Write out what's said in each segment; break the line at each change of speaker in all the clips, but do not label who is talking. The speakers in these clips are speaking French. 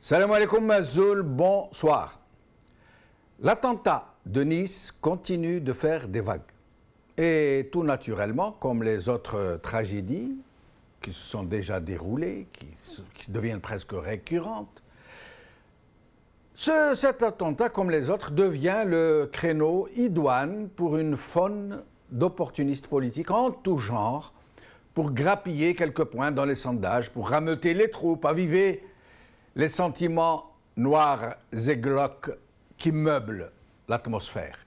Salam alaikum Mazoul, bonsoir. L'attentat de Nice continue de faire des vagues. Et tout naturellement, comme les autres tragédies qui se sont déjà déroulées, qui deviennent presque récurrentes, cet attentat, comme les autres, devient le créneau idoine pour une faune d'opportunistes politiques en tout genre, pour grappiller quelques points dans les sondages, pour rameuter les troupes, aviver les sentiments noirs et glauques qui meublent l'atmosphère.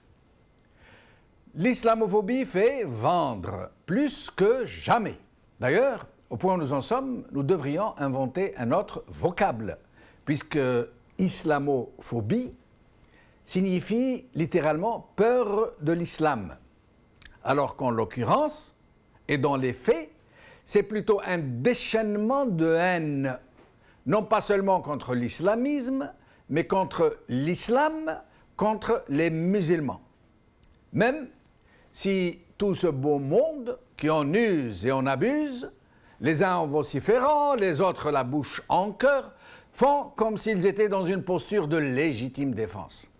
L'islamophobie fait vendre plus que jamais. D'ailleurs, au point où nous en sommes, nous devrions inventer un autre vocable, puisque islamophobie signifie littéralement peur de l'islam, alors qu'en l'occurrence, et dans les faits, c'est plutôt un déchaînement de haine, non pas seulement contre l'islamisme, mais contre l'islam, contre les musulmans. Même si tout ce beau monde qui en use et en abuse, les uns en vociférant, les autres la bouche en cœur, font comme s'ils étaient dans une posture de légitime défense.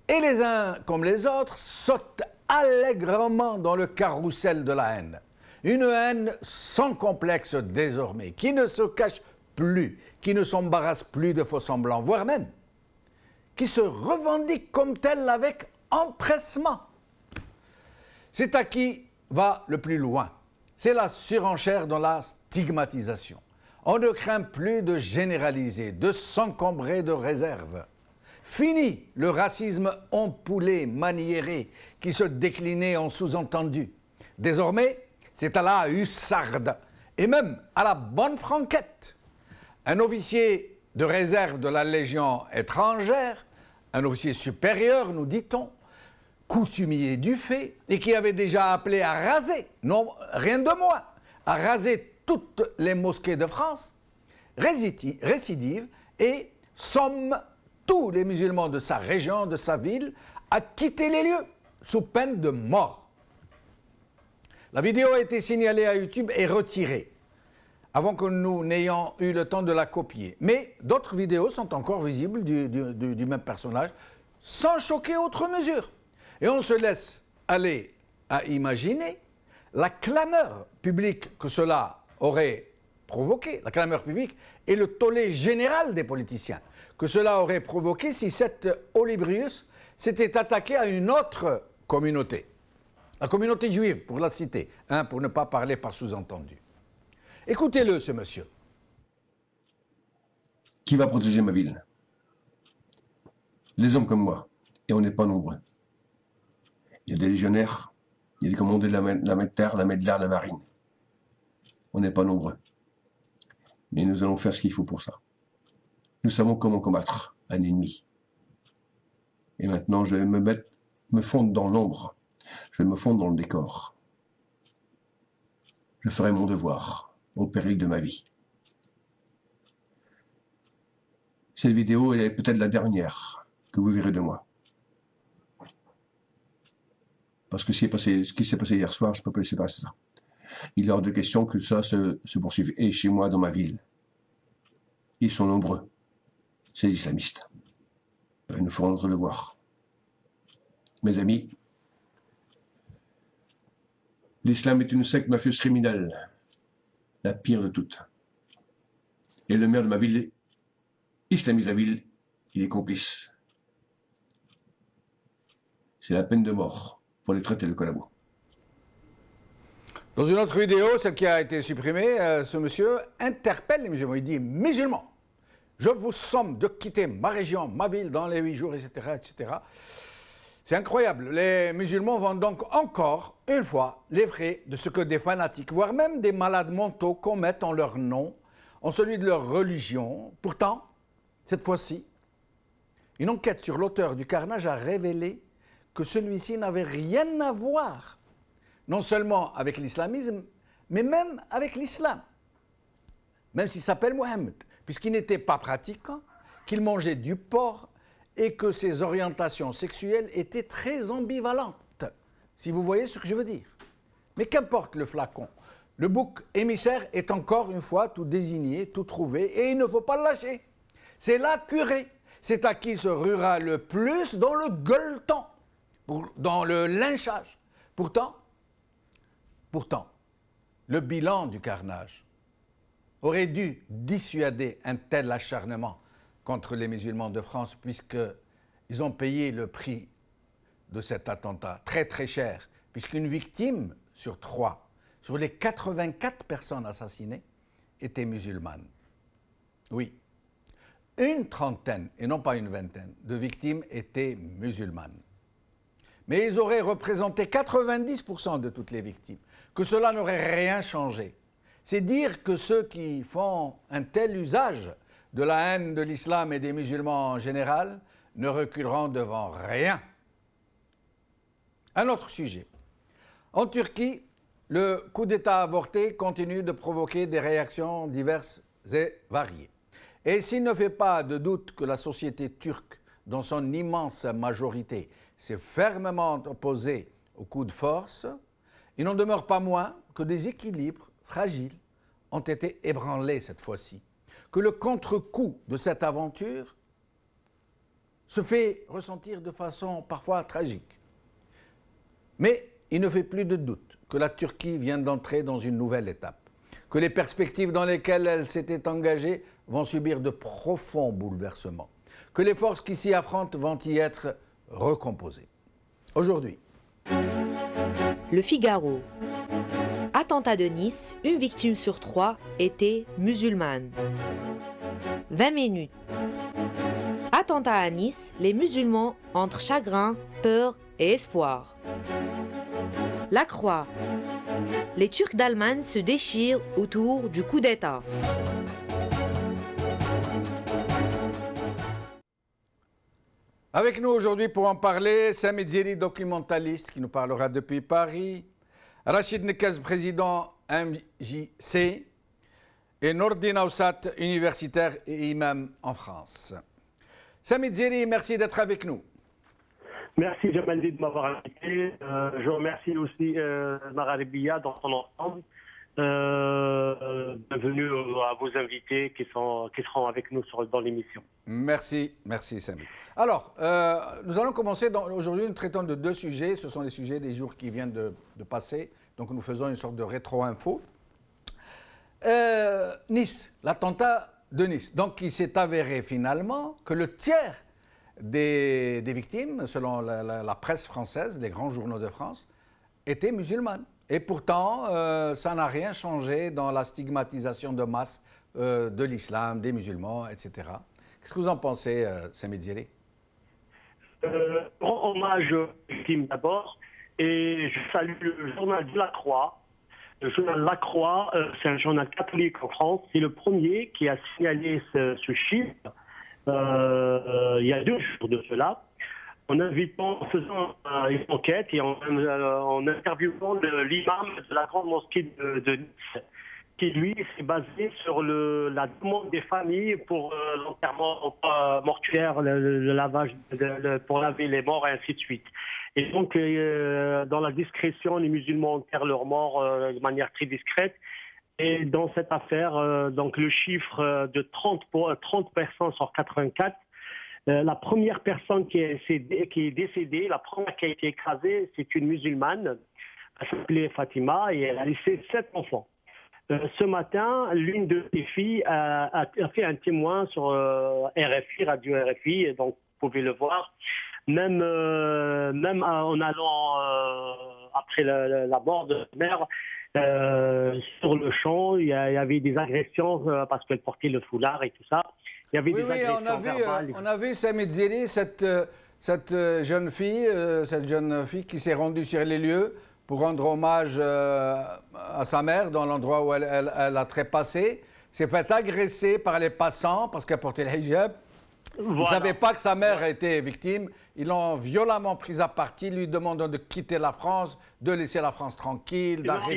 Et les uns comme les autres sautent allègrement dans le carrousel de la haine. Une haine sans complexe désormais, qui ne se cache plus, qui ne s'embarrasse plus de faux semblants, voire même qui se revendique comme telle avec empressement. C'est à qui va le plus loin. C'est la surenchère dans la stigmatisation. On ne craint plus de généraliser, de s'encombrer de réserves. Fini le racisme empoulé, maniéré, qui se déclinait en sous-entendu. Désormais, c'est à la hussarde, et même à la bonne franquette. Un officier de réserve de la Légion étrangère, un officier supérieur, nous dit-on, coutumier du fait, et qui avait déjà appelé à raser, non rien de moins, à raser toutes les mosquées de France, récidive et somme tous les musulmans de sa région, de sa ville, à quitter les lieux, sous peine de mort. La vidéo a été signalée à YouTube et retirée, avant que nous n'ayons eu le temps de la copier. Mais d'autres vidéos sont encore visibles du même personnage, sans choquer outre mesure. Et on se laisse aller à imaginer la clameur publique que cela aurait provoqué, la clameur publique et le tollé général des politiciens, que cela aurait provoqué si cet Olybrius s'était attaqué à une autre communauté. La communauté juive, pour la citer, pour ne pas parler par sous-entendu. Écoutez-le, ce monsieur.
Qui va protéger ma ville? Les hommes comme moi. Et on n'est pas nombreux. Il y a des légionnaires, il y a des commandés de la terre, la de l'air, la marine. On n'est pas nombreux. Mais nous allons faire ce qu'il faut pour ça. Nous savons comment combattre un ennemi. Et maintenant, je vais me fondre dans l'ombre. Je vais me fondre dans le décor. Je ferai mon devoir, au péril de ma vie. Cette vidéo elle est peut-être la dernière que vous verrez de moi. Parce que ce qui s'est passé hier soir, je ne peux pas laisser passer ça. Il est hors de question que ça se poursuive. Et chez moi, dans ma ville, ils sont nombreux, ces islamistes. Il nous faut notre devoir. Mes amis, l'islam est une secte mafieuse criminelle, la pire de toutes. Et le maire de ma ville islamise la ville, il est complice. C'est la peine de mort pour les traiter de collabos.
Dans une autre vidéo, celle qui a été supprimée, ce monsieur interpelle les musulmans. Il dit « Musulmans, je vous somme de quitter ma région, ma ville dans les 8 jours, etc. etc. » C'est incroyable. Les musulmans vont donc encore, une fois, les frais de ce que des fanatiques, voire même des malades mentaux, commettent en leur nom, en celui de leur religion. Pourtant, cette fois-ci, une enquête sur l'auteur du carnage a révélé que celui-ci n'avait rien à voir, non seulement avec l'islamisme, mais même avec l'islam. Même s'il s'appelle Mohammed, puisqu'il n'était pas pratiquant, qu'il mangeait du porc, et que ses orientations sexuelles étaient très ambivalentes, si vous voyez ce que je veux dire. Mais qu'importe le flacon, le bouc émissaire est encore une fois tout désigné, tout trouvé, et il ne faut pas le lâcher. C'est la curée. C'est à qui se ruera le plus dans le gueuleton, dans le lynchage. Pourtant, le bilan du carnage aurait dû dissuader un tel acharnement contre les musulmans de France, puisqu'ils ont payé le prix de cet attentat très très cher, puisqu'une victime sur 3, sur les 84 personnes assassinées, était musulmane. Oui, une trentaine, et non pas une vingtaine, de victimes étaient musulmanes. Mais ils auraient représenté 90% de toutes les victimes, que cela n'aurait rien changé. C'est dire que ceux qui font un tel usage de la haine de l'islam et des musulmans en général ne reculeront devant rien. Un autre sujet. En Turquie, le coup d'État avorté continue de provoquer des réactions diverses et variées. Et s'il ne fait pas de doute que la société turque, dans son immense majorité, s'est fermement opposée au coup de force, il n'en demeure pas moins que des équilibres fragiles ont été ébranlés cette fois-ci, que le contre-coup de cette aventure se fait ressentir de façon parfois tragique. Mais il ne fait plus de doute que la Turquie vient d'entrer dans une nouvelle étape, que les perspectives dans lesquelles elle s'était engagée vont subir de profonds bouleversements, que les forces qui s'y affrontent vont y être recomposées. Aujourd'hui.
Le Figaro. Attentat de Nice, une victime sur 3 était musulmane. 20 minutes. Attentat à Nice, les musulmans entre chagrin, peur et espoir. La Croix. Les Turcs d'Allemagne se déchirent autour du coup d'État.
Avec nous aujourd'hui pour en parler, Sami Djeri, documentaliste qui nous parlera depuis Paris, Rachid Nekez, président MJC, et Nourdine Aoussat, universitaire et imam en France. Sami Djeri, merci d'être avec nous.
Merci Jamali de m'avoir invité. Je remercie aussi Mararibia dans son ensemble. Bienvenue à vos invités qui seront avec nous dans l'émission.
Merci Sami. Alors, nous allons commencer aujourd'hui, nous traitons de 2 sujets. Ce sont les sujets des jours qui viennent de passer. Donc nous faisons une sorte de rétro-info. Nice, l'attentat de Nice. Donc il s'est avéré finalement que le tiers des victimes, selon la presse française, les grands journaux de France, étaient musulmanes. Et pourtant, ça n'a rien changé dans la stigmatisation de masse de l'islam, des musulmans, etc. Qu'est-ce que vous en pensez, Sami Djeri?
Grand hommage aux victimes d'abord, et je salue le journal de La Croix. Le journal La Croix, c'est un journal catholique en France. C'est le premier qui a signalé ce chiffre il y a 2 jours de cela, en faisant une enquête et en interviewant l'imam de la grande mosquée de Nice, qui lui s'est basé sur la demande des familles pour l'enterrement mortuaire, le lavage, pour laver les morts et ainsi de suite. Et donc, dans la discrétion, les musulmans enterrent leurs morts de manière très discrète. Et dans cette affaire, donc le chiffre de 30 personnes sur 84, la première personne qui est décédée, la première qui a été écrasée, c'est une musulmane. Elle s'appelait Fatima et elle a laissé 7 enfants. Ce matin, l'une de ses filles a fait un témoin sur RFI, Radio RFI, et donc vous pouvez le voir. Même en allant après la mort de sa mère, sur le champ, il y avait des agressions parce qu'elle portait le foulard et tout ça. Il y avait des agressions verbales.
On a vu Sami Djeri, cette jeune fille qui s'est rendue sur les lieux pour rendre hommage à sa mère dans l'endroit où elle a trépassé, s'est fait agresser par les passants parce qu'elle portait le hijab. Voilà. Il ne savait pas que sa mère était victime. Ils l'ont violemment prise à partie, lui demandant de quitter la France, de laisser la France tranquille, d'arrêter.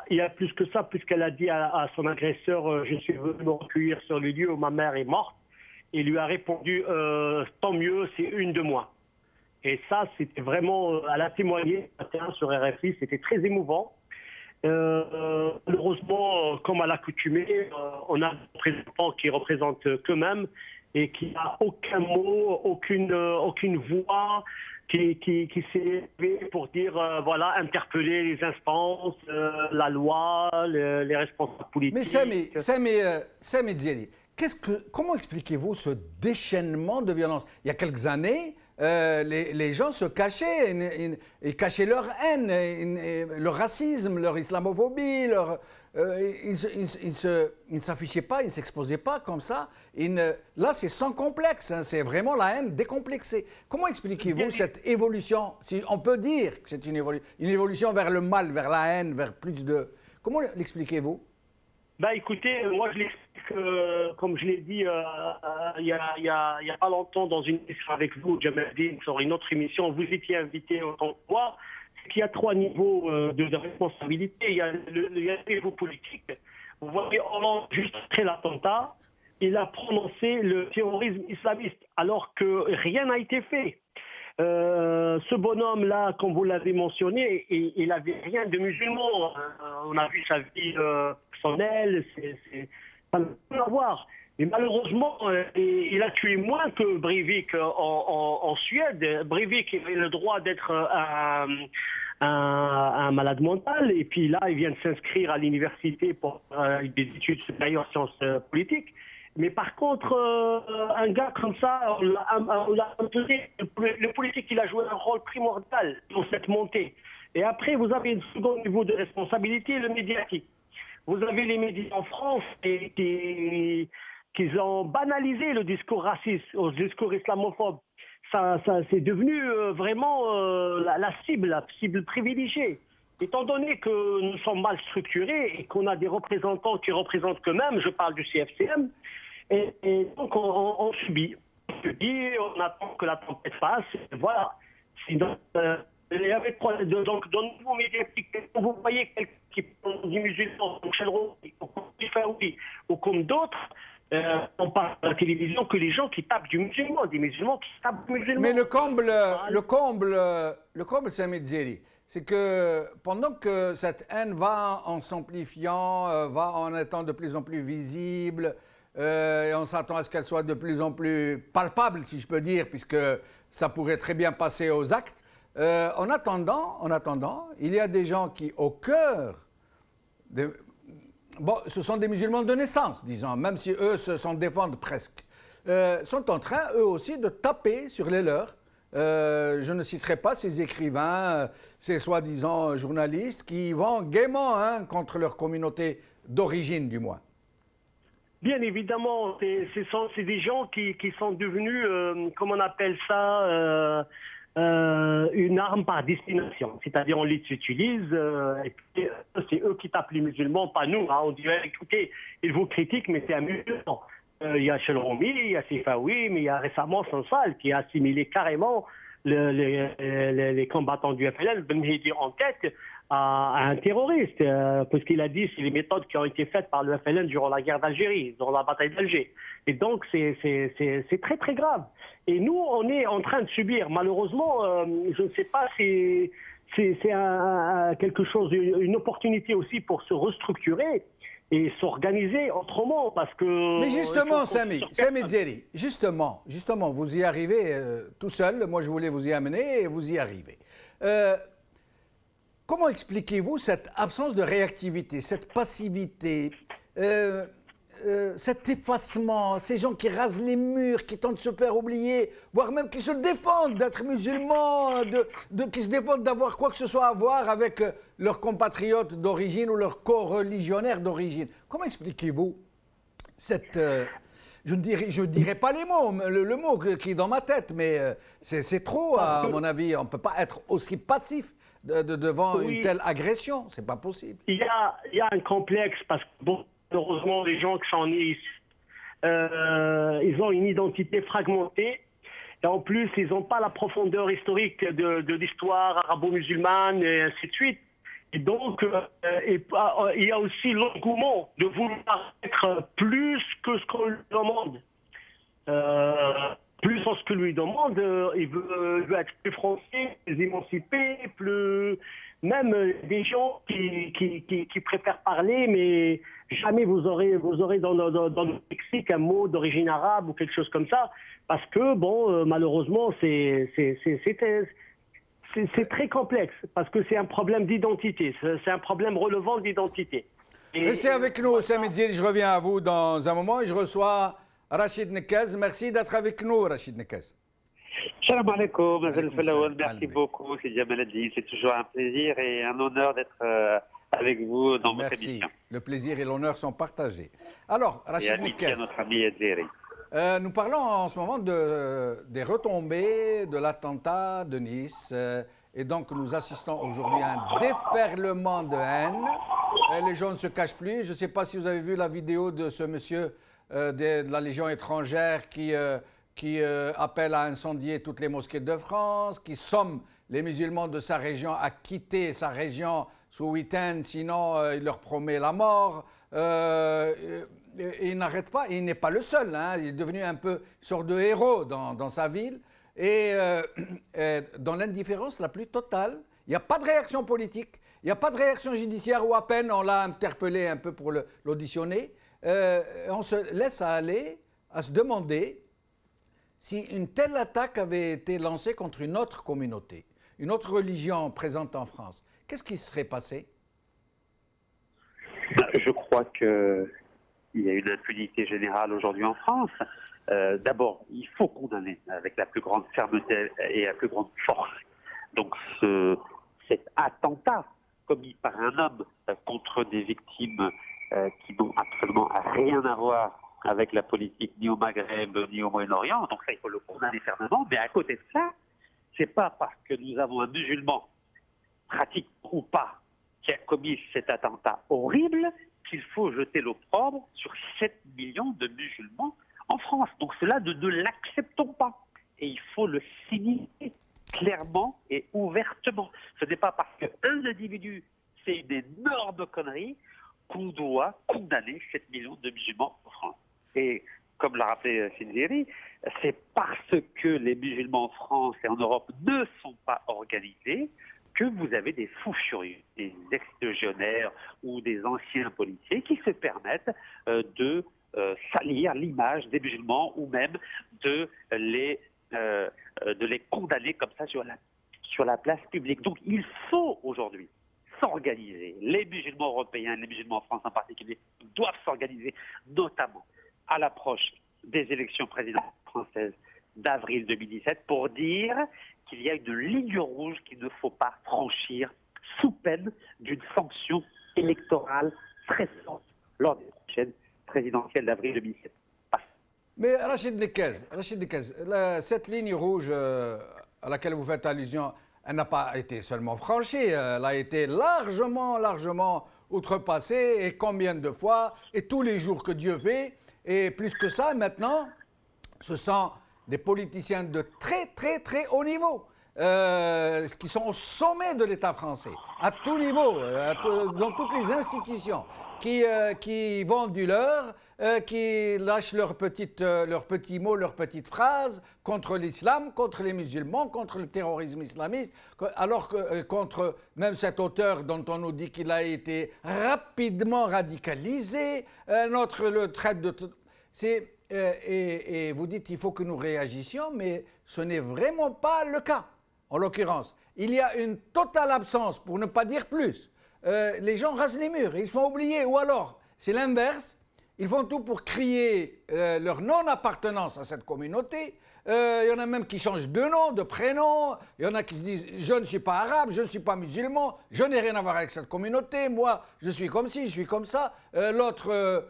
Il y a plus que ça, puisqu'elle a dit à son agresseur je suis venu me recueillir sur le lieu où ma mère est morte. Et il lui a répondu tant mieux, c'est une de moins. Et ça, c'était vraiment, elle a témoigné ce matin sur RFI, c'était très émouvant. Malheureusement, comme à l'accoutumée, on a un représentant qui représente qu'eux-mêmes et qui n'a aucun mot, aucune voix, qui s'est élevé pour dire, voilà, interpeller les instances, la loi, les responsables politiques.
Mais Sami Djeli, comment expliquez-vous ce déchaînement de violence? Il y a quelques années, les gens se cachaient, ils cachaient leur haine, leur racisme, leur islamophobie, ils ne s'affichaient pas, ils ne s'exposaient pas comme ça. Là, c'est sans complexe, hein, c'est vraiment la haine décomplexée. Comment expliquez-vous cette évolution, si on peut dire que c'est une évolution vers le mal, vers la haine, vers plus de... Comment l'expliquez-vous?
Bah écoutez, moi je l'explique, comme je l'ai dit il y a pas longtemps dans une émission avec vous, Jamaldine, sur une autre émission, vous étiez invité autant que moi, c'est qu'il y a 3 niveaux de responsabilité. Il y a le niveau politique. Vous voyez, Hollande, juste après l'attentat, il a prononcé le terrorisme islamiste, alors que rien n'a été fait. Ce bonhomme-là, comme vous l'avez mentionné, il n'avait rien de musulman. On a vu sa vie personnelle, ça n'a rien à voir. Mais malheureusement, il a tué moins que Breivik en Suède. Breivik avait le droit d'être un malade mental, et puis là, il vient de s'inscrire à l'université pour des études supérieures en sciences politiques. Mais par contre, un gars comme ça, le politique, il a joué un rôle primordial dans cette montée. Et après, vous avez un second niveau de responsabilité, le médiatique. Vous avez les médias en France qui ont banalisé le discours raciste, le discours islamophobe. Ça c'est devenu vraiment la cible privilégiée. Étant donné que nous sommes mal structurés et qu'on a des représentants qui représentent qu'eux-mêmes, je parle du CFCM, et donc on subit. On attend que la tempête passe, voilà. Donc, dans le niveau médiatique, vous voyez quelqu'un qui prend du musulman, comme Chelro, ou comme d'autres, on parle à la télévision que les gens qui tapent du musulman, des musulmans qui tapent du musulman.
Mais le comble, Sami Djeli, c'est que pendant que cette haine va en s'amplifiant, va en étant de plus en plus visible, et on s'attend à ce qu'elle soit de plus en plus palpable, si je peux dire, puisque ça pourrait très bien passer aux actes. En attendant, il y a des gens qui, au cœur, ce sont des musulmans de naissance, disons, même si eux s'en défendent presque, sont en train, eux aussi, de taper sur les leurs. Je ne citerai pas ces écrivains, ces soi-disant journalistes qui vont gaiement contre leur communauté d'origine, du moins.
Bien évidemment, c'est des gens qui sont devenus, comment on appelle ça, une arme par destination. C'est-à-dire on les utilise, et puis c'est eux qui tapent les musulmans, pas nous. On dirait, écoutez, ils vous critiquent, mais c'est un musulman. Il y a Chelroumi, il y a Sifawi, mais il y a récemment Sansal qui a assimilé carrément les combattants du FLN, Ben Mehdi en tête, à un terroriste, parce qu'il a dit c'est les méthodes qui ont été faites par le FLN durant la guerre d'Algérie, durant la bataille d'Alger. Et donc c'est très très grave. Et nous, on est en train de subir, malheureusement, je ne sais pas si c'est quelque chose, une opportunité aussi pour se restructurer et s'organiser autrement, parce que...
Mais justement, Sami Djeli, justement, vous y arrivez tout seul. Moi, je voulais vous y amener et vous y arrivez. Comment expliquez-vous cette absence de réactivité, cette passivité, cet effacement, ces gens qui rasent les murs, qui tentent de se faire oublier, voire même qui se défendent d'être musulmans, qui se défendent d'avoir quoi que ce soit à voir avec leurs compatriotes d'origine ou leurs co-religionnaires d'origine? Comment expliquez-vous cette... je ne dirais pas les mots, le mot qui est dans ma tête, mais c'est trop, à mon avis. On ne peut pas être aussi passif devant une telle agression. C'est pas possible.
Il y a un complexe, parce que malheureusement, les gens qui sont nés ici, ils ont une identité fragmentée. Et en plus, ils n'ont pas la profondeur historique de l'histoire arabo-musulmane, et ainsi de suite. Et donc, il y a aussi l'engouement de vouloir être plus que ce qu'on lui demande. Plus en ce que lui demande, il veut être plus français, plus émancipé, plus même des gens qui préfèrent parler, mais jamais vous aurez dans le lexique un mot d'origine arabe ou quelque chose comme ça, parce que, bon, malheureusement, c'est très complexe, parce que c'est un problème d'identité, c'est un problème relevant d'identité.
Restez avec nous, Samid Zili, je reviens à vous dans un moment et je reçois Rachid Nekez. Merci d'être avec nous, Rachid Nekez.
Salam alaikum, merci beaucoup, c'est Jamal Adli. C'est toujours un plaisir et un honneur d'être avec vous dans votre émission.
Le plaisir et l'honneur sont partagés. Alors, Rachid Nekez,
notre ami Edzeri.
Nous parlons en ce moment des retombées de l'attentat de Nice. Et donc, nous assistons aujourd'hui à un déferlement de haine. Les gens ne se cachent plus. Je ne sais pas si vous avez vu la vidéo de ce monsieur de la Légion étrangère qui appelle à incendier toutes les mosquées de France, qui somme les musulmans de sa région à quitter sa région ce week-end, sinon il leur promet la mort. Il n'arrête pas, il n'est pas le seul, hein. Il est devenu un peu une sorte de héros dans sa ville. Et dans l'indifférence la plus totale, il n'y a pas de réaction politique, il n'y a pas de réaction judiciaire, ou à peine on l'a interpellé un peu pour l'auditionner. On se laisse aller à se demander si une telle attaque avait été lancée contre une autre communauté, une autre religion présente en France. Qu'est-ce qui se serait passé?
Je crois qu'il y a une impunité générale aujourd'hui en France. D'abord, il faut condamner avec la plus grande fermeté et la plus grande force. Donc cet attentat commis par un homme contre des victimes qui n'ont absolument rien à voir avec la politique ni au Maghreb ni au Moyen-Orient, donc ça il faut le condamner fermement, mais à côté de ça, c'est pas parce que nous avons un musulman, pratique ou pas, qui a commis cet attentat horrible qu'il faut jeter l'opprobre sur 7 millions de musulmans en France. Donc cela, ne l'acceptons pas. Et il faut le signifier clairement et ouvertement. Ce n'est pas parce qu'un individu fait une énorme connerie qu'on doit condamner 7 millions de musulmans en France. Et comme l'a rappelé Sinziri, c'est parce que les musulmans en France et en Europe ne sont pas organisés que vous avez des fous furieux, des ex-légionnaires ou des anciens policiers qui se permettent de salir l'image des musulmans ou même de les condamner comme ça sur la place publique. Donc il faut aujourd'hui s'organiser. Les musulmans européens, les musulmans en France en particulier, doivent s'organiser, notamment à l'approche des élections présidentielles françaises d'avril 2017, pour dire qu'il y a une ligne rouge qu'il ne faut pas franchir sous peine d'une sanction électorale très forte lors des prochaines présidentielles d'avril 2017.
Mais Rachid Nekez, cette ligne rouge à laquelle vous faites allusion, elle n'a pas été seulement franchie, elle a été largement outrepassée, et combien de fois, et tous les jours que Dieu fait, et plus que ça, maintenant, ce sont des politiciens de très haut niveau, qui sont au sommet de l'État français, à tout niveau, dans toutes les institutions, qui vendent du leurre, qui lâchent leurs petits mots, leurs petites phrases contre l'islam, contre les musulmans, contre le terrorisme islamiste, alors que contre même cet auteur dont on nous dit qu'il a été rapidement radicalisé, notre le traite de... Et vous dites qu'il faut que nous réagissions, mais ce n'est vraiment pas le cas. En l'occurrence, il y a une totale absence, pour ne pas dire plus. Les gens rasent les murs, ils se font oublier, ou alors, c'est l'inverse, ils font tout pour crier leur non-appartenance à cette communauté. Il y en a même qui changent de nom, de prénom, il y en a qui se disent « je ne suis pas arabe, je ne suis pas musulman, je n'ai rien à voir avec cette communauté, moi je suis comme ci, je suis comme ça ». L'autre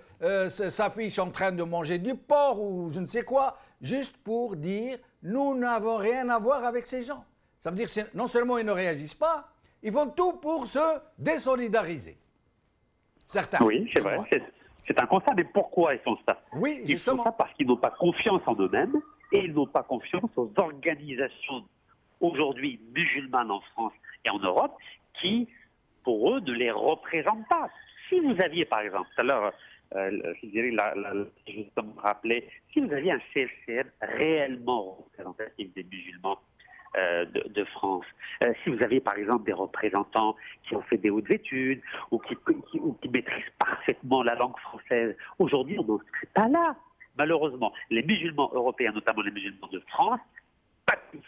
s'affiche en train de manger du porc ou je ne sais quoi, juste pour dire « nous n'avons rien à voir avec ces gens ». Ça veut dire que non seulement ils ne réagissent pas, ils font tout pour se désolidariser. Certains.
Oui, c'est vrai. C'est un constat, mais pourquoi ils font ça?
Oui,
ils font ça parce qu'ils n'ont pas confiance en eux-mêmes et ils n'ont pas confiance aux organisations aujourd'hui musulmanes en France et en Europe qui, pour eux, ne les représentent pas. Si vous aviez, par exemple, tout à l'heure, je dirais, justement rappelé, si vous aviez un CFCM réellement représentatif des musulmans de France. Si vous avez par exemple des représentants qui ont fait des hautes études ou qui maîtrisent parfaitement la langue française, aujourd'hui on n'en serait pas là. Malheureusement, les musulmans européens, notamment les musulmans de France, pâtissent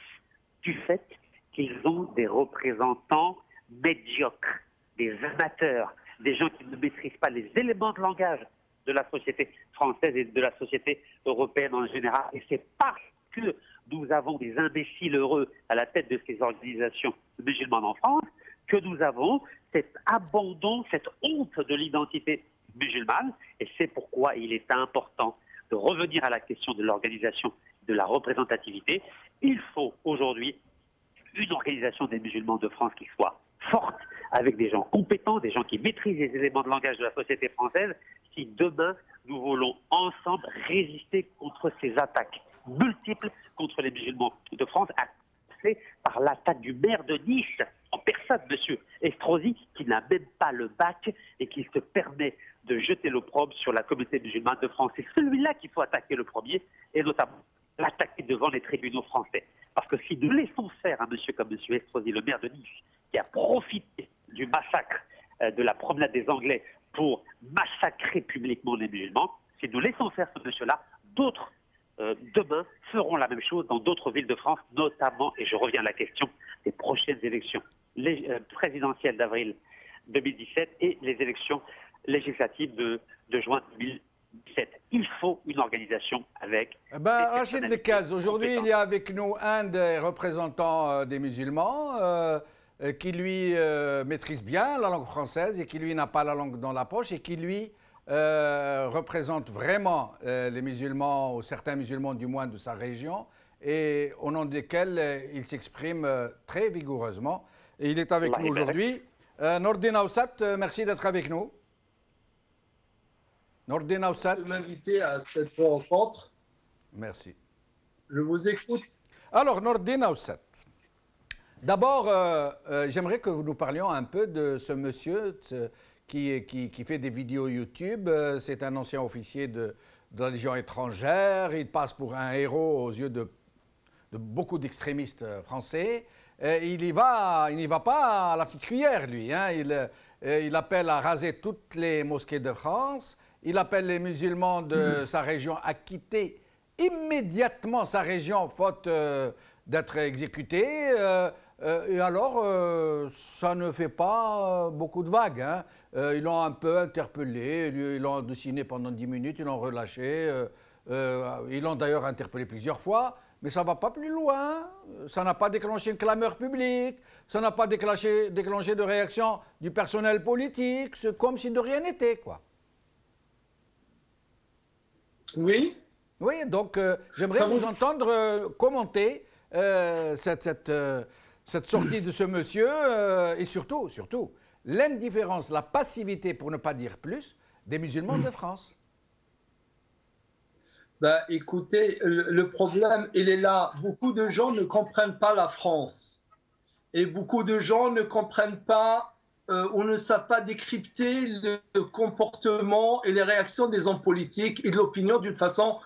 du fait qu'ils ont des représentants médiocres, des amateurs, des gens qui ne maîtrisent pas les éléments de langage de la société française et de la société européenne en général. Et c'est parce que nous avons des imbéciles heureux à la tête de ces organisations musulmanes en France que nous avons cet abandon, cette honte de l'identité musulmane. Et c'est pourquoi il est important de revenir à la question de l'organisation, de la représentativité. Il faut aujourd'hui une organisation des musulmans de France qui soit forte, avec des gens compétents, des gens qui maîtrisent les éléments de langage de la société française, si demain nous voulons ensemble résister contre ces attaques multiples contre les musulmans de France, à commencer par l'attaque du maire de Nice, en personne, M. Estrosi, qui n'a même pas le bac et qui se permet de jeter l'opprobre sur la communauté musulmane de France. C'est celui-là qu'il faut attaquer le premier, et notamment l'attaquer devant les tribunaux français. Parce que si nous laissons faire un monsieur comme M. Estrosi, le maire de Nice, qui a profité du massacre de la promenade des Anglais pour massacrer publiquement les musulmans, si nous laissons faire ce monsieur-là, d'autres demain feront la même chose dans d'autres villes de France, notamment, et je reviens à la question, des prochaines élections présidentielles d'avril 2017 et les élections législatives de juin 2017. Il faut une organisation avec...
Rachid Decazes, aujourd'hui il y a avec nous un des représentants des musulmans qui lui maîtrise bien la langue française et qui lui n'a pas la langue dans la poche et qui lui représente vraiment les musulmans, ou certains musulmans du moins de sa région, et au nom desquels il s'exprime très vigoureusement. Et il est avec nous aujourd'hui. Nordin Aoussat, merci d'être avec nous. Nordin Aoussat.
De m'inviter à cette rencontre.
Merci.
Je vous écoute.
Alors, Nordin Aoussat, d'abord, j'aimerais que nous parlions un peu de ce monsieur qui fait des vidéos YouTube. C'est un ancien officier de la Légion étrangère. Il passe pour un héros aux yeux de beaucoup d'extrémistes français. Il n'y va pas à la petite cuillère, lui. Hein. Il appelle à raser toutes les mosquées de France. Il appelle les musulmans de sa région à quitter immédiatement sa région, faute d'être exécutés. Et alors, ça ne fait pas beaucoup de vagues. Hein. Ils l'ont un peu interpellé, ils l'ont dessiné pendant 10 minutes, ils l'ont relâché. Ils l'ont d'ailleurs interpellé plusieurs fois. Mais ça ne va pas plus loin, ça n'a pas déclenché une clameur publique, ça n'a pas déclenché de réaction du personnel politique, c'est comme si de rien n'était, quoi.
Oui.
Oui, donc j'aimerais vous entendre commenter cette sortie de ce monsieur et surtout, l'indifférence, la passivité, pour ne pas dire plus, des musulmans de France.
Ben, écoutez, le problème, il est là. Beaucoup de gens ne comprennent pas la France. Et beaucoup de gens ne comprennent pas ou ne savent pas décrypter le comportement et les réactions des hommes politiques et de l'opinion d'une façon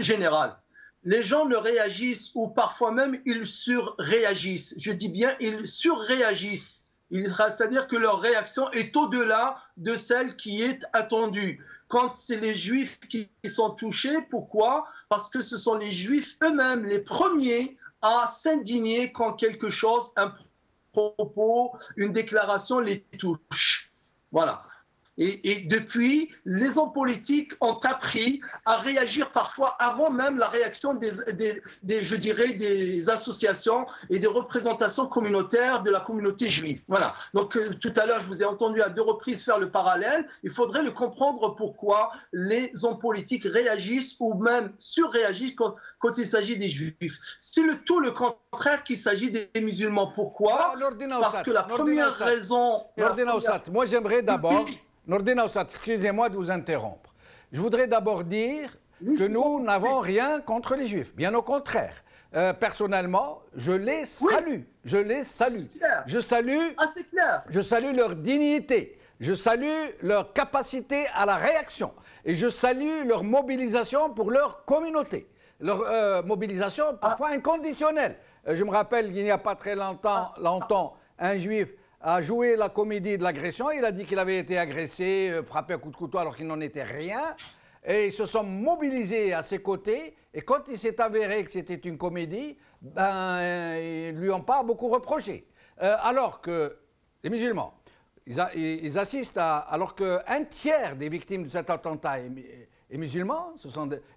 générale. Les gens ne réagissent ou parfois même ils surréagissent. Je dis bien, ils surréagissent. C'est-à-dire que leur réaction est au-delà de celle qui est attendue. Quand c'est les Juifs qui sont touchés, pourquoi? Parce que ce sont les Juifs eux-mêmes les premiers à s'indigner quand quelque chose, un propos, une déclaration les touche. Voilà. Et depuis, les hommes politiques ont appris à réagir parfois avant même la réaction je dirais, des associations et des représentations communautaires de la communauté juive. Voilà. Donc tout à l'heure, je vous ai entendu à 2 reprises faire le parallèle. Il faudrait le comprendre pourquoi les hommes politiques réagissent ou même surréagissent quand il s'agit des juifs. C'est tout le contraire qu'il s'agit des musulmans. Pourquoi? Parce que la première raison...
Nordin Aoussat, moi j'aimerais d'abord... Nordin Aoussat, excusez-moi de vous interrompre. Je voudrais d'abord dire que nous n'avons rien contre les Juifs. Bien au contraire. Personnellement, je les salue. Oui. Je les salue. Je salue leur dignité. Je salue leur capacité à la réaction. Et je salue leur mobilisation pour leur communauté. leur mobilisation parfois inconditionnelle. Je me rappelle qu'il n'y a pas très longtemps, un juif a joué la comédie de l'agression. Il a dit qu'il avait été agressé, frappé à coups de couteau alors qu'il n'en était rien. Et ils se sont mobilisés à ses côtés. Et quand il s'est avéré que c'était une comédie, ils ne lui ont pas beaucoup reproché. Alors que les musulmans, ils assistent alors qu'un tiers des victimes de cet attentat est musulman,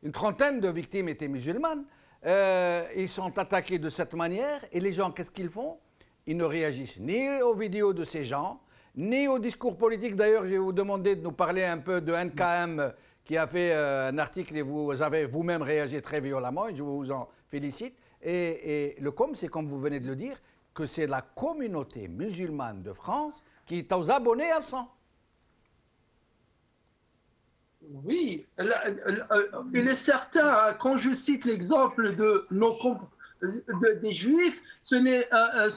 une trentaine de victimes étaient musulmanes, ils sont attaqués de cette manière, et les gens, qu'est-ce qu'ils font? Ils ne réagissent ni aux vidéos de ces gens, ni aux discours politiques. D'ailleurs, je vais vous demander de nous parler un peu de NKM, qui a fait un article, et vous avez vous-même réagi très violemment, et je vous en félicite. Et le com, c'est comme vous venez de le dire, que c'est la communauté musulmane de France qui est aux abonnés absents.
Oui, il est certain, quand je cite l'exemple des Juifs, ce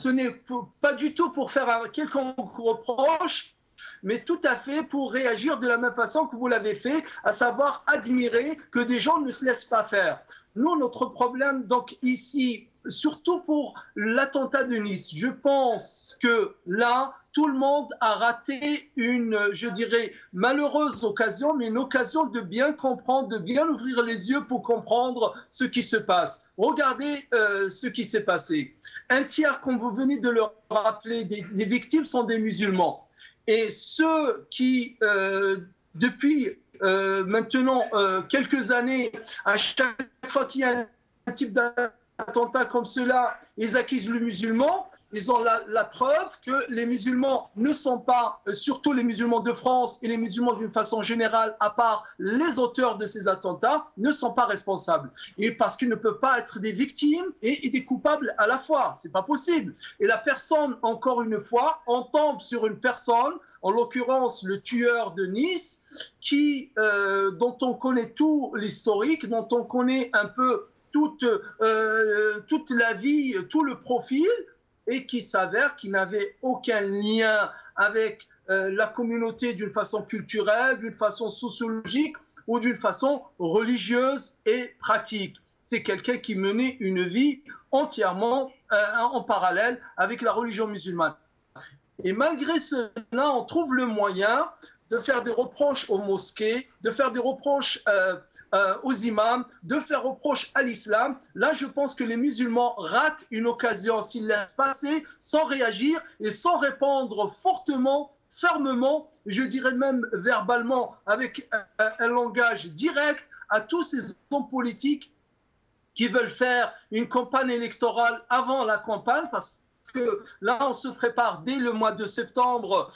n'est pas du tout pour faire un quelconque reproche, mais tout à fait pour réagir de la même façon que vous l'avez fait, à savoir admirer que des gens ne se laissent pas faire. Nous, notre problème, donc ici, surtout pour l'attentat de Nice, je pense que là, tout le monde a raté une, je dirais, malheureuse occasion, mais une occasion de bien comprendre, de bien ouvrir les yeux pour comprendre ce qui se passe. Regardez ce qui s'est passé. Un tiers, comme vous venez de le rappeler, des victimes sont des musulmans. Et ceux qui, depuis maintenant quelques années, à chaque fois qu'il y a un type d'attentat comme cela, ils accusent le musulman. Ils ont la preuve que les musulmans ne sont pas, surtout les musulmans de France et les musulmans d'une façon générale, à part les auteurs de ces attentats, ne sont pas responsables. Et parce qu'ils ne peuvent pas être des victimes et des coupables à la fois. C'est pas possible. Et la personne, encore une fois, on tombe sur une personne, en l'occurrence le tueur de Nice, dont on connaît tout l'historique, dont on connaît un peu toute la vie, tout le profil, et qui s'avère qu'il n'avait aucun lien avec la communauté d'une façon culturelle, d'une façon sociologique ou d'une façon religieuse et pratique. C'est quelqu'un qui menait une vie entièrement en parallèle avec la religion musulmane. Et malgré cela, on trouve le moyen de faire des reproches aux mosquées, de faire des reproches aux imams, de faire reproche à l'islam. Là, je pense que les musulmans ratent une occasion s'ils laissent passer sans réagir et sans répondre fortement, fermement, je dirais même verbalement, avec un langage direct à tous ces hommes politiques qui veulent faire une campagne électorale avant la campagne, parce que là, on se prépare dès le mois de septembre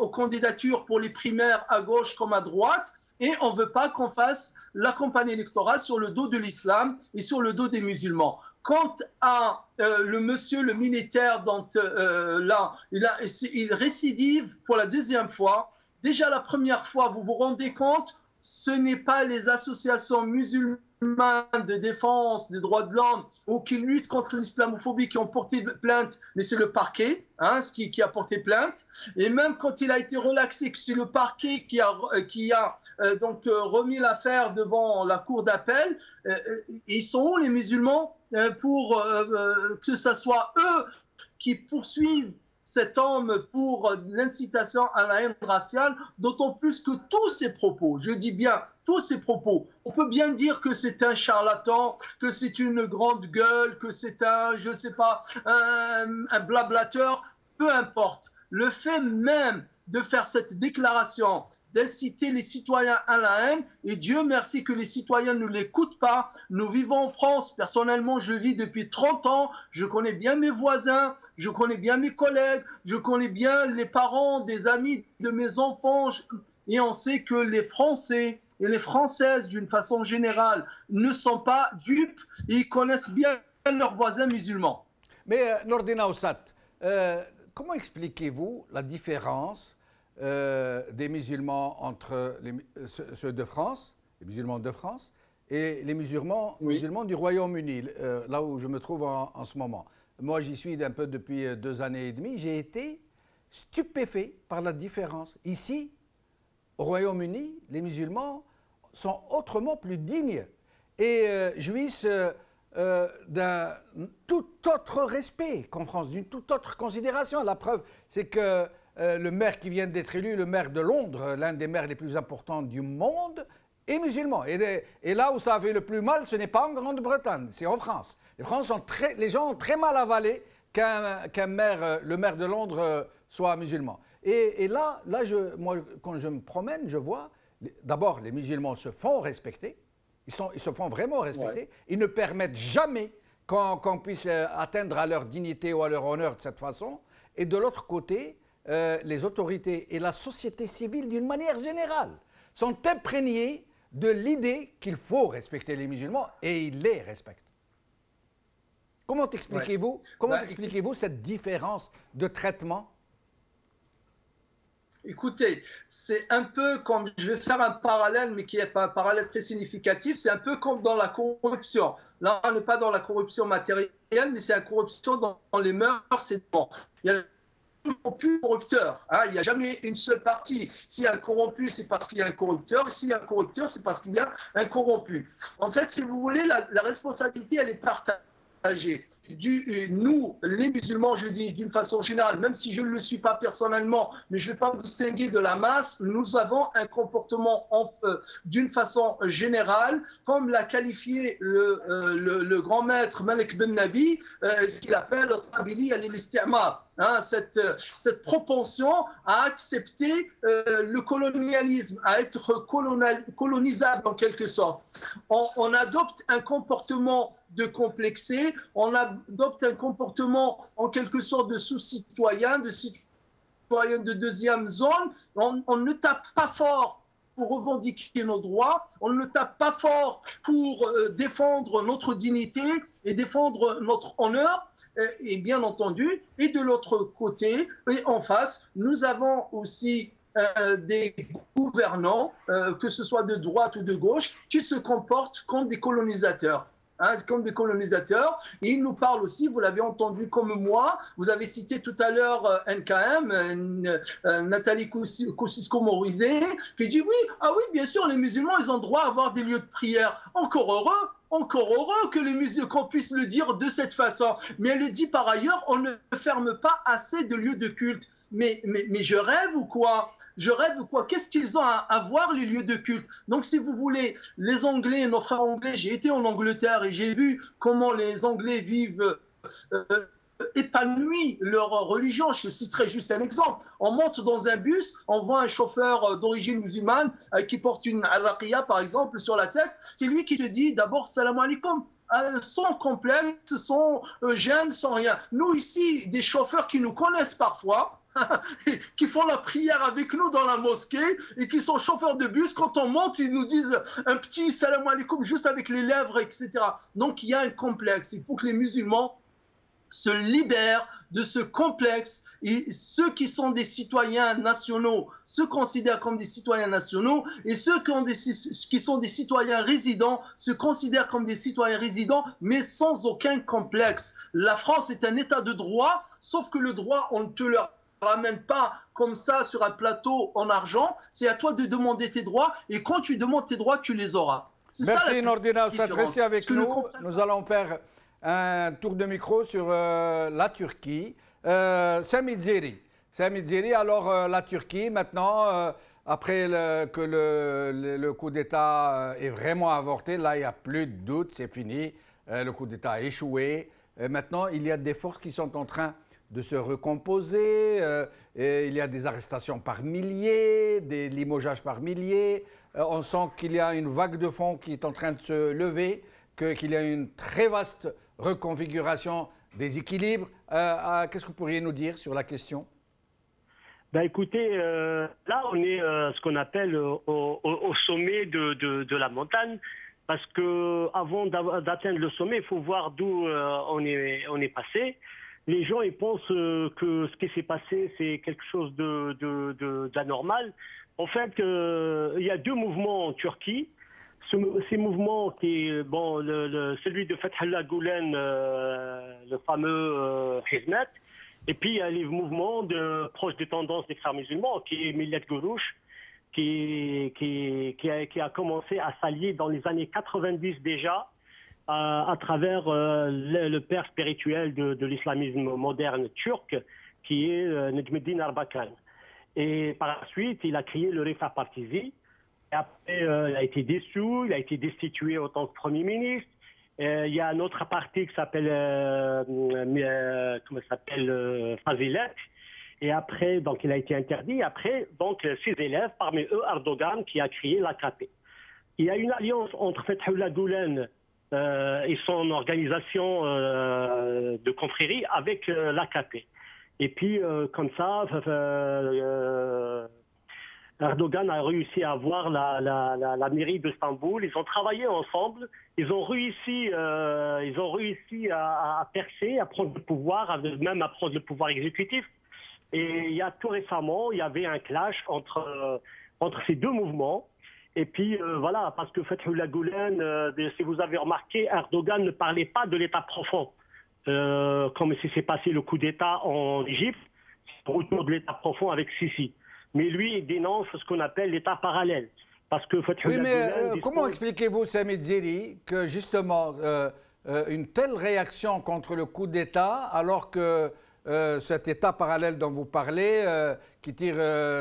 aux candidatures pour les primaires à gauche comme à droite. Et on ne veut pas qu'on fasse la campagne électorale sur le dos de l'islam et sur le dos des musulmans. Quant à le monsieur, le militaire, dont là, il récidive pour la deuxième fois. Déjà la première fois, vous vous rendez compte, ce n'est pas les associations musulmanes de défense des droits de l'homme ou qui luttent contre l'islamophobie qui ont porté plainte, mais c'est le parquet qui a porté plainte. Et même quand il a été relaxé, c'est le parquet qui a donc remis l'affaire devant la cour d'appel. Ils sont où les musulmans pour que ce soit eux qui poursuivent cet homme pour l'incitation à la haine raciale, d'autant plus que tous ces propos, je dis bien tous ces propos, on peut bien dire que c'est un charlatan, que c'est une grande gueule, que c'est un, je sais pas, un blablateur, peu importe. Le fait même de faire cette déclaration, d'inciter les citoyens à la haine, et Dieu merci que les citoyens ne l'écoutent pas. Nous vivons en France, personnellement je vis depuis 30 ans, je connais bien mes voisins, je connais bien mes collègues, je connais bien les parents, des amis de mes enfants, et on sait que les Français et les Françaises d'une façon générale ne sont pas dupes, et ils connaissent bien leurs voisins musulmans.
Mais Nordin Aoussat, comment expliquez-vous la différence des musulmans entre ceux de France, les musulmans de France, et les musulmans du Royaume-Uni, là où je me trouve en ce moment. Moi, j'y suis un peu depuis 2 années et demie. J'ai été stupéfait par la différence. Ici, au Royaume-Uni, les musulmans sont autrement plus dignes. jouissent d'un tout autre respect qu'en France, d'une toute autre considération. La preuve, c'est que le maire qui vient d'être élu, le maire de Londres, l'un des maires les plus importants du monde, est musulman. Et là où ça avait le plus mal, ce n'est pas en Grande-Bretagne, c'est en France. Les gens ont très mal avalé qu'un maire, le maire de Londres, soit musulman. Et là moi, quand je me promène, je vois, d'abord, les musulmans se font respecter. Ils se font vraiment respecter. Ouais. Ils ne permettent jamais qu'on puisse atteindre à leur dignité ou à leur honneur de cette façon. Et de l'autre côté, les autorités et la société civile, d'une manière générale, sont imprégnés de l'idée qu'il faut respecter les musulmans et ils les respectent. Comment expliquez-vous cette différence de traitement?
Écoutez, c'est un peu comme, je vais faire un parallèle, mais qui n'est pas un parallèle très significatif, c'est un peu comme dans la corruption. Là, on n'est pas dans la corruption matérielle, mais c'est la corruption dans les mœurs, c'est bon. Il y a toujours plus de corrupteurs, hein, il n'y a jamais une seule partie. S'il y a un corrompu, c'est parce qu'il y a un corrupteur, et s'il y a un corrupteur, c'est parce qu'il y a un corrompu. En fait, si vous voulez, la responsabilité, elle est partagée. Nous, les musulmans, je dis d'une façon générale, même si je ne le suis pas personnellement, mais je ne vais pas me distinguer de la masse, nous avons un comportement d'une façon générale, comme l'a qualifié le grand maître Malik Ben Nabi, ce qu'il appelle al-istimar. Hein, cette propension à accepter le colonialisme, à être colonisable en quelque sorte. On adopte un comportement de complexé, on adopte un comportement en quelque sorte de sous-citoyen, de citoyen de deuxième zone. On ne tape pas fort pour revendiquer nos droits, on ne tape pas fort pour défendre notre dignité et défendre notre honneur, et bien entendu, et de l'autre côté, et en face, nous avons aussi des gouvernants, que ce soit de droite ou de gauche, qui se comportent comme des colonisateurs. Hein, comme des colonisateurs, et ils nous parlent aussi, vous l'avez entendu comme moi, vous avez cité tout à l'heure NKM, Nathalie Kosciusko-Morizet, qui dit oui, ah oui, bien sûr, les musulmans, ils ont droit à avoir des lieux de prière. Encore heureux que les musulmans, qu'on puisse le dire de cette façon. Mais elle le dit par ailleurs, on ne ferme pas assez de lieux de culte. Mais je rêve ou quoi? Je rêve quoi? Qu'est-ce qu'ils ont à voir, les lieux de culte? Donc, si vous voulez, les Anglais, nos frères anglais, j'ai été en Angleterre et j'ai vu comment les Anglais vivent épanouis leur religion. Je citerai juste un exemple. On monte dans un bus, on voit un chauffeur d'origine musulmane qui porte une araqiya, par exemple, sur la tête. C'est lui qui te dit d'abord « Salam alaikum ». Sans complexe, sans gêne, sans rien. Nous ici, des chauffeurs qui nous connaissent parfois, qui font la prière avec nous dans la mosquée et qui sont chauffeurs de bus, quand on monte, ils nous disent un petit salam alaikum juste avec les lèvres, etc. Donc il y a un complexe. Il faut que les musulmans se libèrent de ce complexe, et ceux qui sont des citoyens nationaux se considèrent comme des citoyens nationaux, et ceux qui sont des citoyens résidents se considèrent comme des citoyens résidents, mais sans aucun complexe. La France est un état de droit, sauf que le droit, on ne te le ramène pas comme ça sur un plateau en argent. C'est à toi de demander tes droits, et quand tu demandes tes droits, tu les auras.
Merci Nordina, vous êtes resté avec nous. Nous allons faire un tour de micro sur la Turquie. Sami Dzeri, alors la Turquie, maintenant, après que le coup d'État est vraiment avorté, là, il n'y a plus de doute, c'est fini. Le coup d'État a échoué. Maintenant, il y a des forces qui sont en train de se recomposer. Et il y a des arrestations par milliers, des limogeages par milliers. On sent qu'il y a une vague de fond qui est en train de se lever, qu'il y a une très vaste reconfiguration des équilibres. Qu'est-ce que vous pourriez nous dire sur la question?
Ben écoutez, là on est ce qu'on appelle au sommet de la montagne, parce que avant d'atteindre le sommet, il faut voir d'où on est passé. Les gens ils pensent que ce qui s'est passé c'est quelque chose d'anormal. En fait, il y a deux mouvements en Turquie. Ces mouvements qui, bon, celui de Fethullah Gülen, le fameux Hizmet, et puis il y a les mouvements proches des tendances des frères musulmans, qui est Millet Gourouch, qui a commencé à s'allier dans les années 90 déjà, à travers le père spirituel de l'islamisme moderne turc, qui est Necmettin Erbakan. Et par la suite, il a créé le Refah Partisi. Et après, il a été dissous, il a été destitué en tant que Premier ministre. Il y a un autre parti qui s'appelle Fazilet. Et après, donc, il a été interdit. Après, donc, ses élèves, parmi eux, Erdogan, qui a créé l'AKP. Il y a une alliance entre Fethullah Gülen et son organisation de confrérie avec l'AKP. Et puis, comme ça, Erdogan a réussi à avoir la mairie d'Istanbul. Ils ont travaillé ensemble. Ils ont réussi à percer, à prendre le pouvoir, même à prendre le pouvoir exécutif. Et il y a tout récemment, il y avait un clash entre ces deux mouvements. Et puis voilà, parce que Fethullah Gülen, si vous avez remarqué, Erdogan ne parlait pas de l'État profond. Comme s'est passé le coup d'État en Égypte, autour de l'État profond avec Sisi. Mais lui, il dénonce ce qu'on appelle l'État parallèle. Parce que
oui, mais comment expliquez-vous, Samit Zeri, que justement, une telle réaction contre le coup d'État, alors que cet État parallèle dont vous parlez, qui tire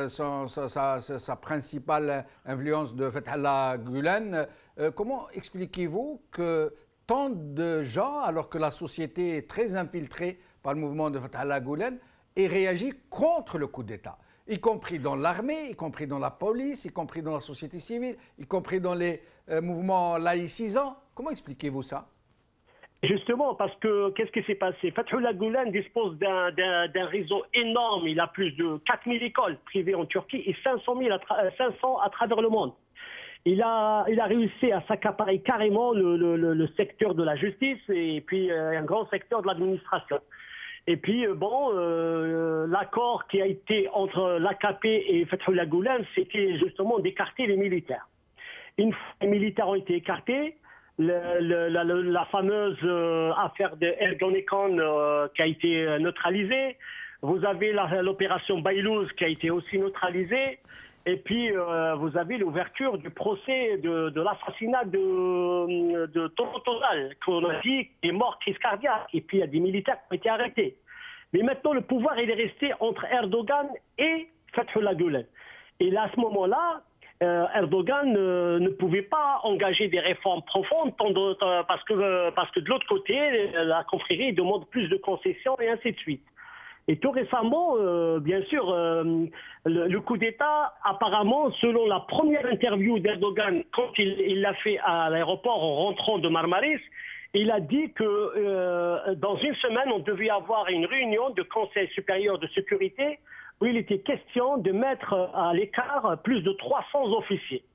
sa principale influence de Fethullah Gülen, comment expliquez-vous que tant de gens, alors que la société est très infiltrée par le mouvement de Fethullah Gülen, aient réagi contre le coup d'État, y compris dans l'armée, y compris dans la police, y compris dans la société civile, y compris dans les mouvements laïcisants? Comment expliquez-vous ça?
Justement, parce que qu'est-ce qui s'est passé? Fethullah Gülen dispose d'un réseau énorme. Il a plus de 4000 écoles privées en Turquie et 500 à travers le monde. Il a réussi à s'accaparer carrément le secteur de la justice et puis un grand secteur de l'administration. Et puis, l'accord qui a été entre l'AKP et Fethullah Gülen, c'était justement d'écarter les militaires. Une fois les militaires ont été écartés, la fameuse affaire de Ergenekon qui a été neutralisée. Vous avez l'opération Baylouz qui a été aussi neutralisée. Et puis, vous avez l'ouverture du procès de l'assassinat de Total, qu'on a dit est mort crise cardiaque. Et puis, il y a des militaires qui ont été arrêtés. Mais maintenant, le pouvoir il est resté entre Erdogan et Fethullah Gülen. Et là, à ce moment-là, Erdogan ne pouvait pas engager des réformes profondes parce que de l'autre côté, la confrérie demande plus de concessions et ainsi de suite. Et tout récemment, bien sûr, le coup d'État, apparemment, selon la première interview d'Erdogan, quand il l'a fait à l'aéroport en rentrant de Marmaris, il a dit que dans une semaine, on devait avoir une réunion du Conseil supérieur de sécurité où il était question de mettre à l'écart plus de 300 officiers.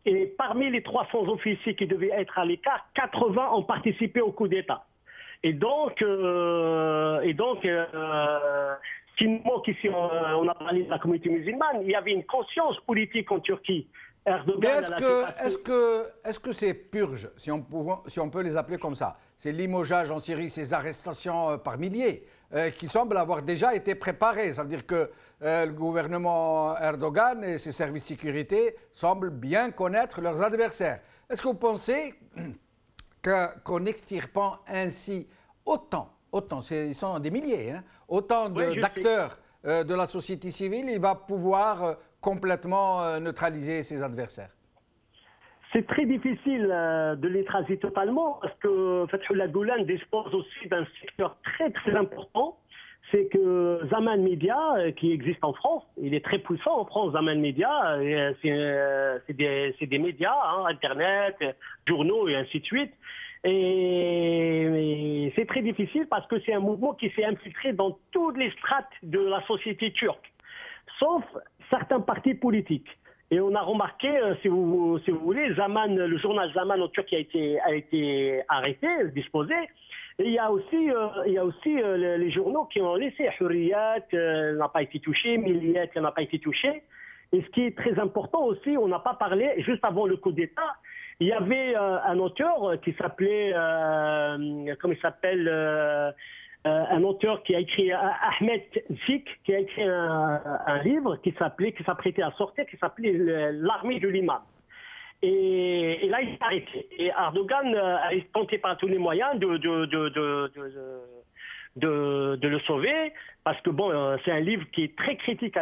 Et parmi les 300 officiers qui devaient être à l'écart, 80 ont participé au coup d'État. Et donc, finalement, qu'ici on a parlé de la communauté musulmane, il y avait une conscience politique en Turquie.
Erdogan, est-ce que ces purges, si on peut les appeler comme ça, ces limogeages en Syrie, ces arrestations par milliers, qui semblent avoir déjà été préparées, ça veut dire que le gouvernement Erdogan et ses services de sécurité semblent bien connaître leurs adversaires. Est-ce que vous pensez qu'en extirpant ainsi autant, ils sont des milliers, hein, autant d'acteurs de la société civile, il va pouvoir complètement neutraliser ses adversaires?
C'est très difficile de les tracer totalement parce que Fethullah Gülen dispose aussi d'un secteur très très important. C'est que Zaman Media, qui existe en France, il est très puissant en France, Zaman Media, c'est des médias, hein, Internet, journaux et ainsi de suite. Et c'est très difficile parce que c'est un mouvement qui s'est infiltré dans toutes les strates de la société turque, sauf certains partis politiques. Et on a remarqué, si vous voulez, Zaman, le journal Zaman en Turquie a été arrêté, disposé. Et il y a aussi les journaux qui ont laissé Hurriyat n'a pas été touché, Milliyet n'a pas été touché. Et ce qui est très important aussi, on n'a pas parlé, juste avant le coup d'État, il y avait un auteur qui s'appelait, comment il s'appelle, un auteur qui a écrit, Ahmed Zik, qui a écrit un livre qui s'apprêtait à sortir, qui s'appelait L'armée de l'imam. Et là, il s'est arrêté. Et Erdogan a tenté par tous les moyens de le sauver, parce que bon, c'est un livre qui est très critique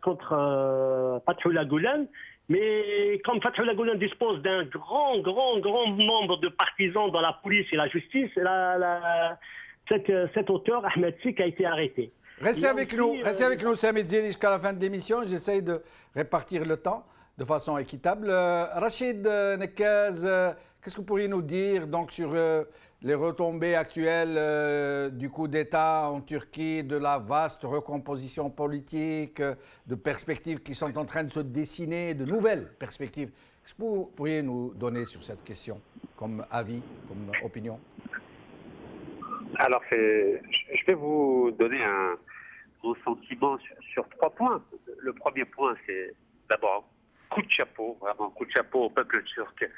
contre Fethullah Gülen, mais comme Fethullah Gülen dispose d'un grand nombre de partisans dans la police et la justice, cet auteur, Ahmed Zik, a été arrêté.
Restez avec nous, Samit Zeli, jusqu'à la fin de l'émission. J'essaye de répartir le temps de façon équitable. Rachid Nekaz, qu'est-ce que vous pourriez nous dire donc, sur les retombées actuelles du coup d'État en Turquie, de la vaste recomposition politique, de perspectives qui sont en train de se dessiner, de nouvelles perspectives? Qu'est-ce que vous pourriez nous donner sur cette question, comme avis, comme opinion?
Alors, je vais vous donner mon sentiment sur 3 points. Le premier point, c'est d'abord coup de chapeau, vraiment coup de chapeau au peuple turc,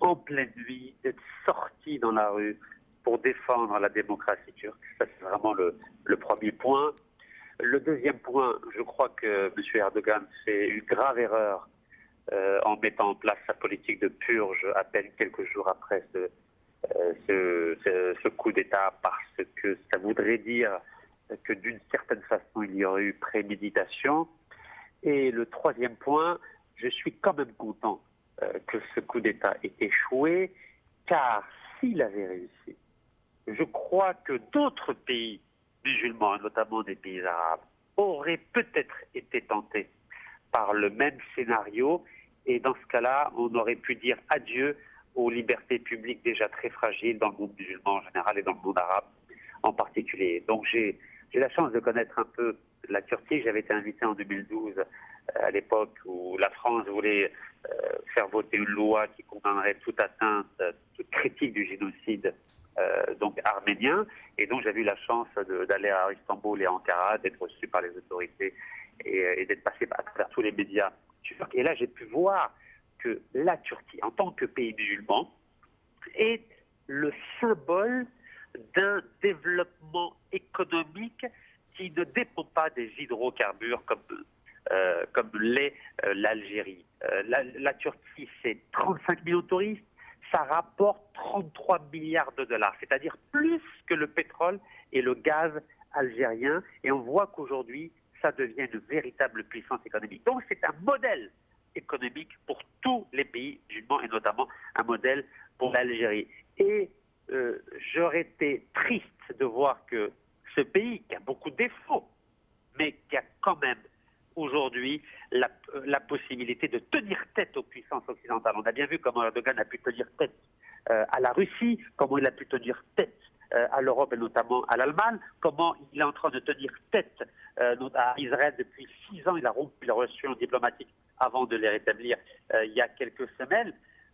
en pleine nuit, d'être sorti dans la rue pour défendre la démocratie turque. Ça, c'est vraiment le premier point. Le deuxième point, je crois que M. Erdogan fait une grave erreur en mettant en place sa politique de purge à peine quelques jours après ce coup d'État, parce que ça voudrait dire que d'une certaine façon, il y aurait eu préméditation. Et le troisième point, je suis quand même content que ce coup d'État ait échoué, car s'il avait réussi, je crois que d'autres pays musulmans, notamment des pays arabes, auraient peut-être été tentés par le même scénario, et dans ce cas-là, on aurait pu dire adieu aux libertés publiques déjà très fragiles dans le monde musulman en général et dans le monde arabe en particulier. Donc j'ai la chance de connaître un peu la Turquie. J'avais été invité en 2012 à l'époque où la France voulait faire voter une loi qui condamnerait toute atteinte, toute critique du génocide donc arménien. Et donc j'avais eu la chance d'aller à Istanbul et à Ankara, d'être reçu par les autorités et d'être passé à travers tous les médias turcs. Et là j'ai pu voir que la Turquie, en tant que pays musulman, est le symbole d'un développement économique qui ne dépend pas des hydrocarbures comme l'est l'Algérie. La Turquie, c'est 35 millions de touristes, ça rapporte 33 milliards de dollars, c'est-à-dire plus que le pétrole et le gaz algérien, et on voit qu'aujourd'hui, ça devient une véritable puissance économique. Donc c'est un modèle économique pour tous les pays musulmans, et notamment un modèle pour l'Algérie. Et j'aurais été triste de voir que ce pays, qui a beaucoup de défauts, mais qui a quand même aujourd'hui la possibilité de tenir tête aux puissances occidentales. On a bien vu comment Erdogan a pu tenir tête à la Russie, comment il a pu tenir tête à l'Europe et notamment à l'Allemagne, comment il est en train de tenir tête à Israël depuis 6 ans. Il a rompu les relations diplomatiques avant de les rétablir il y a quelques semaines.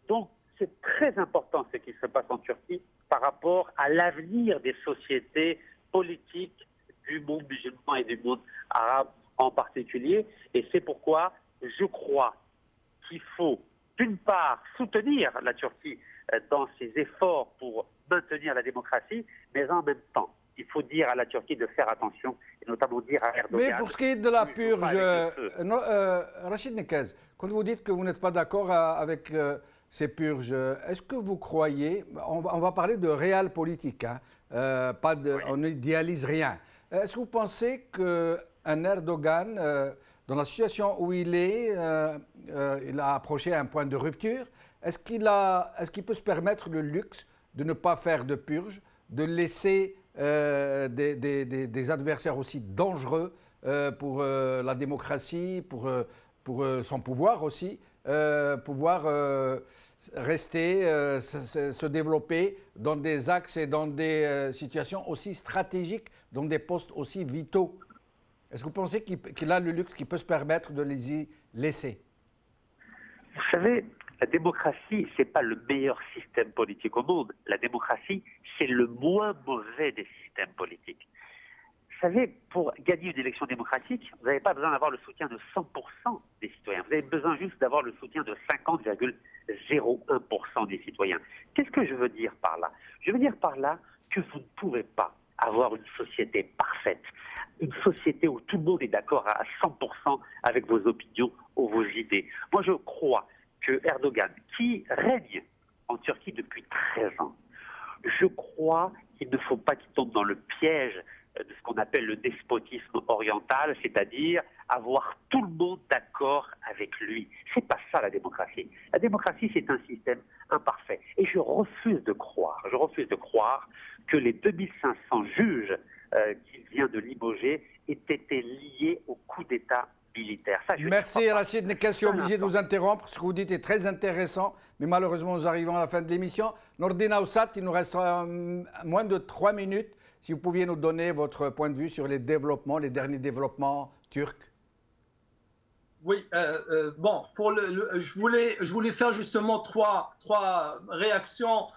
Donc c'est très important ce qui se passe en Turquie par rapport à l'avenir des sociétés politiques du monde musulman et du monde arabe en particulier. Et c'est pourquoi je crois qu'il faut d'une part soutenir la Turquie dans ses efforts pour maintenir la démocratie, mais en même temps, il faut dire à la Turquie de faire attention, et notamment dire à Erdogan...
Mais pour ce qui est de la purge, Rachid Nekaz, quand vous dites que vous n'êtes pas d'accord avec ces purges, est-ce que vous croyez, on va parler de réel politique, hein, on n'idéalise rien, est-ce que vous pensez qu'un Erdogan, dans la situation où il est, il a approché un point de rupture, est-ce qu'il peut se permettre le luxe de ne pas faire de purge, de laisser des adversaires aussi dangereux pour la démocratie, pour son pouvoir aussi, pouvoir rester, se développer dans des axes et dans des situations aussi stratégiques, dans des postes aussi vitaux? Est-ce que vous pensez qu'il a le luxe, qu'il peut se permettre de les y laisser?
Vous savez, la démocratie, ce n'est pas le meilleur système politique au monde. La démocratie, c'est le moins mauvais des systèmes politiques. Vous savez, pour gagner une élection démocratique, vous n'avez pas besoin d'avoir le soutien de 100% des citoyens. Vous avez besoin juste d'avoir le soutien de 50,01% des citoyens. Qu'est-ce que je veux dire par là? Je veux dire par là que vous ne pouvez pas avoir une société parfaite, une société où tout le monde est d'accord à 100% avec vos opinions ou vos idées. Moi, je crois que Erdogan, qui règne en Turquie depuis 13 ans, je crois qu'il ne faut pas qu'il tombe dans le piège de ce qu'on appelle le despotisme oriental, c'est-à-dire avoir tout le monde d'accord avec lui. C'est pas ça la démocratie. La démocratie, c'est un système imparfait. Et je refuse de croire que les 2500 juges qu'il vient de limoger aient été liés au coup d'État militaire. Ça,
merci Rachid Nekes, je suis obligé de vous interrompre. Ce que vous dites est très intéressant, mais malheureusement nous arrivons à la fin de l'émission. Nordin Aoussat, il nous reste moins de 3 minutes. Si vous pouviez nous donner votre point de vue sur les développements, les derniers développements turcs.
Oui, bon, je voulais faire justement trois réactions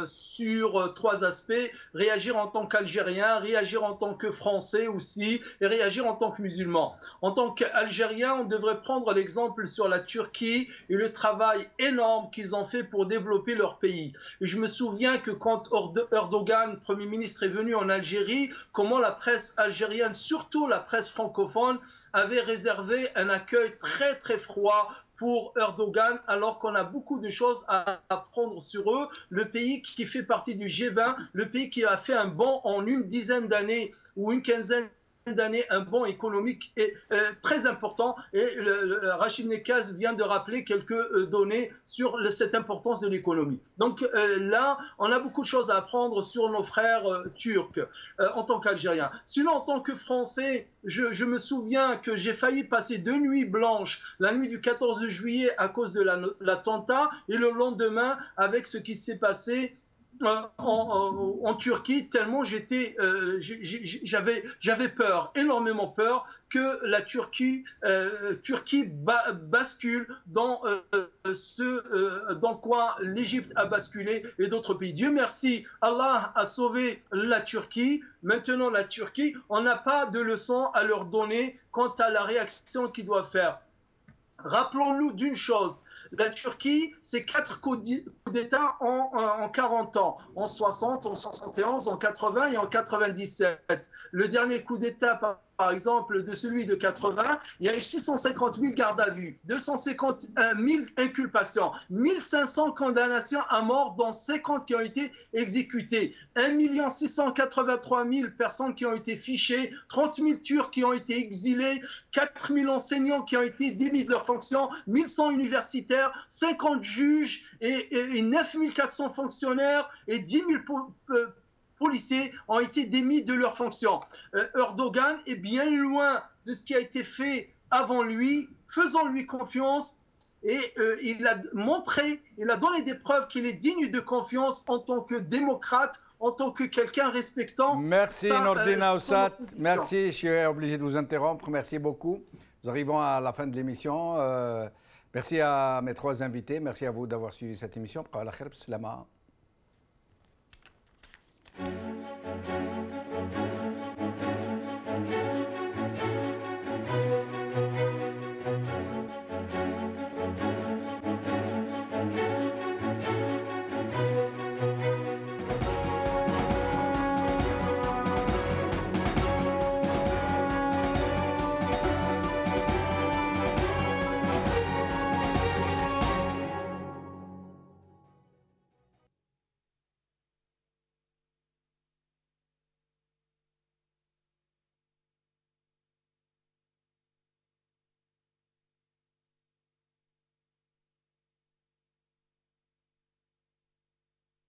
sur 3 aspects. Réagir en tant qu'Algérien, réagir en tant que Français aussi, et réagir en tant que musulman. En tant qu'Algérien, on devrait prendre l'exemple sur la Turquie et le travail énorme qu'ils ont fait pour développer leur pays. Et je me souviens que quand Erdogan, Premier ministre, est venu en Algérie, comment la presse algérienne, surtout la presse francophone, avait réservé un accueil très très froid pour Erdogan, alors qu'on a beaucoup de choses à apprendre sur eux. Le pays qui fait partie du G20, le pays qui a fait un bond en une dizaine d'années ou une quinzaine d'années, un bond économique est très important. Et Rachid Nekaz vient de rappeler quelques données sur cette importance de l'économie. Donc là, on a beaucoup de choses à apprendre sur nos frères turcs en tant qu'Algériens. Sinon, en tant que Français, je me souviens que j'ai failli passer 2 nuits blanches, la nuit du 14 juillet à cause de l'attentat et le lendemain avec ce qui s'est passé en Turquie, tellement j'avais peur, énormément peur que la Turquie bascule dans dans quoi l'Égypte a basculé et d'autres pays. Dieu merci, Allah a sauvé la Turquie. Maintenant, la Turquie, on n'a pas de leçon à leur donner quant à la réaction qu'ils doivent faire. Rappelons-nous d'une chose, la Turquie, c'est 4 coups d'État en 40 ans, en 60, en 71, en 80 et en 97. Le dernier coup d'État, par exemple, de celui de 80, il y a eu 650 000 gardes à vue, 251 000 inculpations, 1500 condamnations à mort, dont 50 qui ont été exécutées, 1 683 000 personnes qui ont été fichées, 30 000 Turcs qui ont été exilés, 4 000 enseignants qui ont été démis de leurs fonctions, 1100 universitaires, 50 juges et 9 400 fonctionnaires et 10 000 policiers ont été démis de leurs fonctions. Erdogan est bien loin de ce qui a été fait avant lui. Faisons-lui confiance. Et il a montré, il a donné des preuves qu'il est digne de confiance en tant que démocrate, en tant que quelqu'un respectant.
Merci Nordin Aoussat. Merci, je suis obligé de vous interrompre. Merci beaucoup. Nous arrivons à la fin de l'émission. Merci à mes 3 invités. Merci à vous d'avoir suivi cette émission.